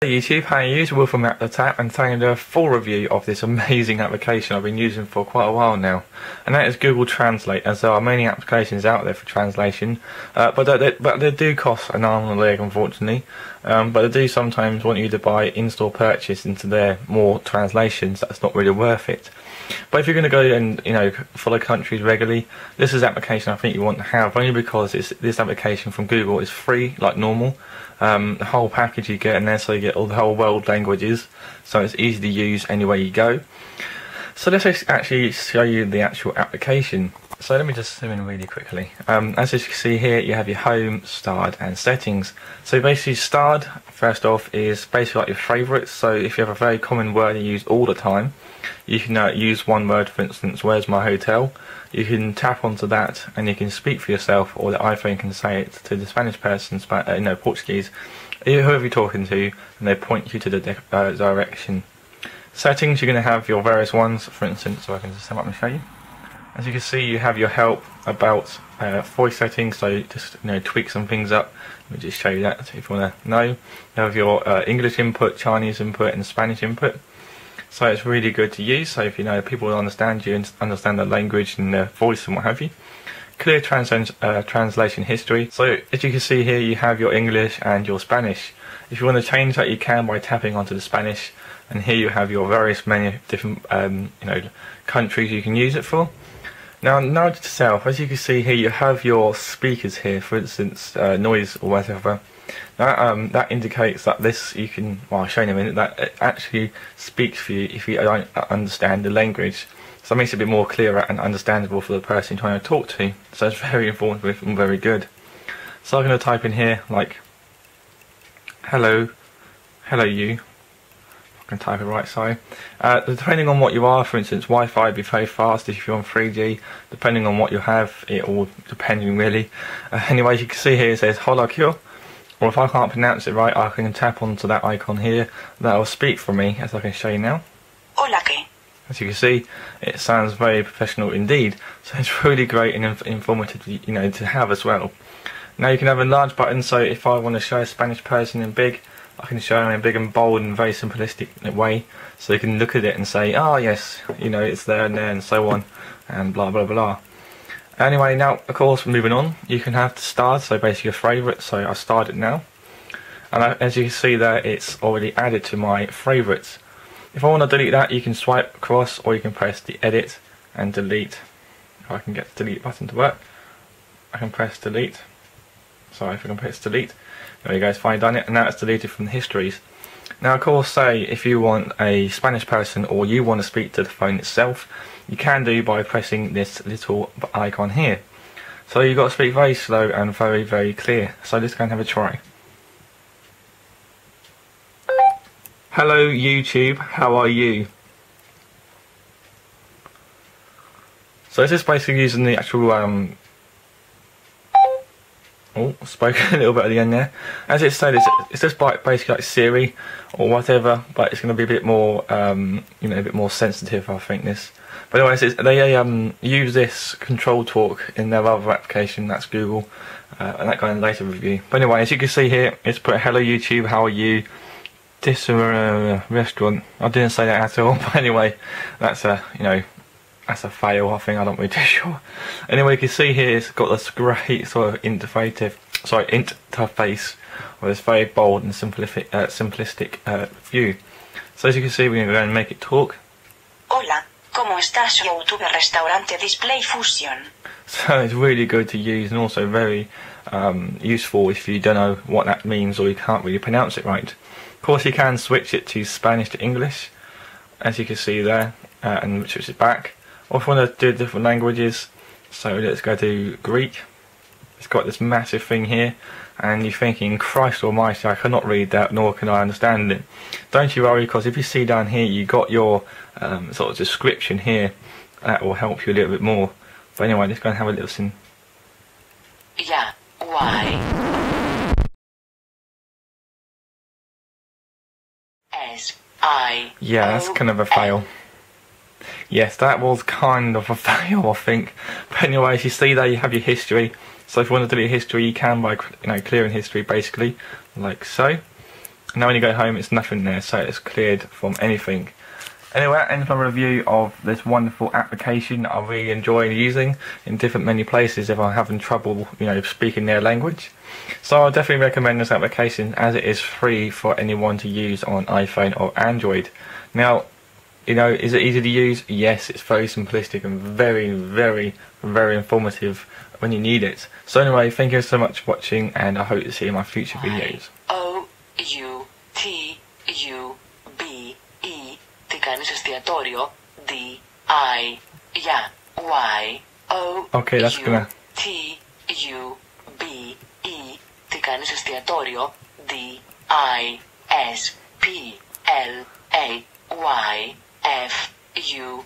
Hey YouTube, how are you? It's Will from AppTheTap and taking a full review of this amazing application I've been using for quite a while now, and that is Google Translate, as there are many applications out there for translation, but they do cost an arm and a leg, unfortunately, but they do sometimes want you to buy in-store purchase into their more translations. That's not really worth it. But if you're going to go and follow countries regularly, this is the application I think you want to have, only because this application from Google is free like normal. The whole package you get in there, so you get all the whole world languages, so it's easy to use anywhere you go. So let's actually show you the actual application. So let me just zoom in really quickly. As you can see here, you have your home, starred and settings. So basically starred, first off, is basically like your favourites. So if you have a very common word you use all the time, you can use one word, for instance, where's my hotel? You can tap onto that and you can speak for yourself, or the iPhone can say it to the Spanish person, Portuguese, whoever you're talking to, and they point you to the direction. Settings, you're going to have your various ones, for instance, so I can just sum up and show you. As you can see, you have your help, about, voice settings, so just tweak some things up. Let me just show you that if you want to know. You have your English input, Chinese input and Spanish input. So it's really good to use, so if people will understand you and understand the language and the voice and what have you. Clear translation history. So as you can see here, you have your English and your Spanish. If you want to change that, you can by tapping onto the Spanish, and here you have your various many different countries you can use it for. Now note itself, as you can see here, you have your speakers here, for instance, noise or whatever. That indicates that this you can, well, I'll show you in a minute, that it actually speaks for you if you don't understand the language. So it makes it a bit more clearer and understandable for the person you're trying to talk to. So it's very informative and very good. So I'm going to type in here like hello you. I can type it right side. Depending on what you are, for instance, Wi-Fi would be very fast if you're on 3G. Depending on what you have, it all depending really. Anyway, you can see here it says hola que. Or if I can't pronounce it right, I can tap onto that icon here. That will speak for me, as I can show you now. Hola que. As you can see, it sounds very professional indeed. So it's really great and informative, to have as well. Now you can have a large button, so if I want to show a Spanish person in big, I can show them in big and bold and very simplistic way. So you can look at it and say, oh yes, it's there and so on, and blah blah blah. Anyway, now of course moving on, you can have the starred, so basically your favourite. So I starred it now, and as you can see there, it's already added to my favourites. If I want to delete that, you can swipe across, or you can press the edit and delete. If I can get the delete button to work, I can press delete. Sorry, if I can press delete, there you go, it's finally done it, and now it's deleted from the histories. Now of course, say if you want a Spanish person or you want to speak to the phone itself, you can do by pressing this little icon here. So you've got to speak very slow and very, very clear. So let's go and have a try. Hello YouTube, how are you? So this is basically using the actual spoke a little bit at the end there. As it said, it's just basically like Siri or whatever, but it's going to be a bit more, a bit more sensitive, I think, this. But anyways, they use this Control Talk in their other application, that's Google, and that going in later review. But anyway, as you can see here, it's put hello YouTube, how are you? This restaurant. I didn't say that at all, but anyway, that's a, that's a fail, I think. I'm not really too sure. Anyway, you can see here it's got this great sort of interface with this very bold and simplistic view. So as you can see, we're going to go and make it talk. Hola, ¿cómo estás? YouTube Restaurante Display Fusion. So it's really good to use, and also very useful if you don't know what that means or you can't really pronounce it right. Of course, you can switch it to Spanish to English, as you can see there, and switch it back. Or if you want to do different languages, so let's go to Greek. It's got this massive thing here, and you're thinking, Christ almighty, I cannot read that, nor can I understand it. Don't you worry, because if you see down here, you got your sort of description here. That will help you a little bit more. But anyway, let's go and have a listen. Yeah, why? Yeah, that's kind of a fail. Yes, that was kind of a fail, I think. But anyway, as you see there, you have your history. So if you want to delete history, you can by clearing history, basically, like so. Now when you go home, it's nothing there, so it's cleared from anything. Anyway, that ends my review of this wonderful application I really enjoy using in different many places if I'm having trouble, speaking their language. So I'll definitely recommend this application as it is free for anyone to use on iPhone or Android. Now, is it easy to use? Yes, it's very simplistic and very, very, very informative when you need it. So anyway, thank you so much for watching, and I hope to see you in my future videos. OUTUBE. Τι κάνεις εστιατόριο? DI. Yeah. YOUTUBE. Okay, that's gonna. Τι κάνεις εστιατόριο? DISPLAYFU.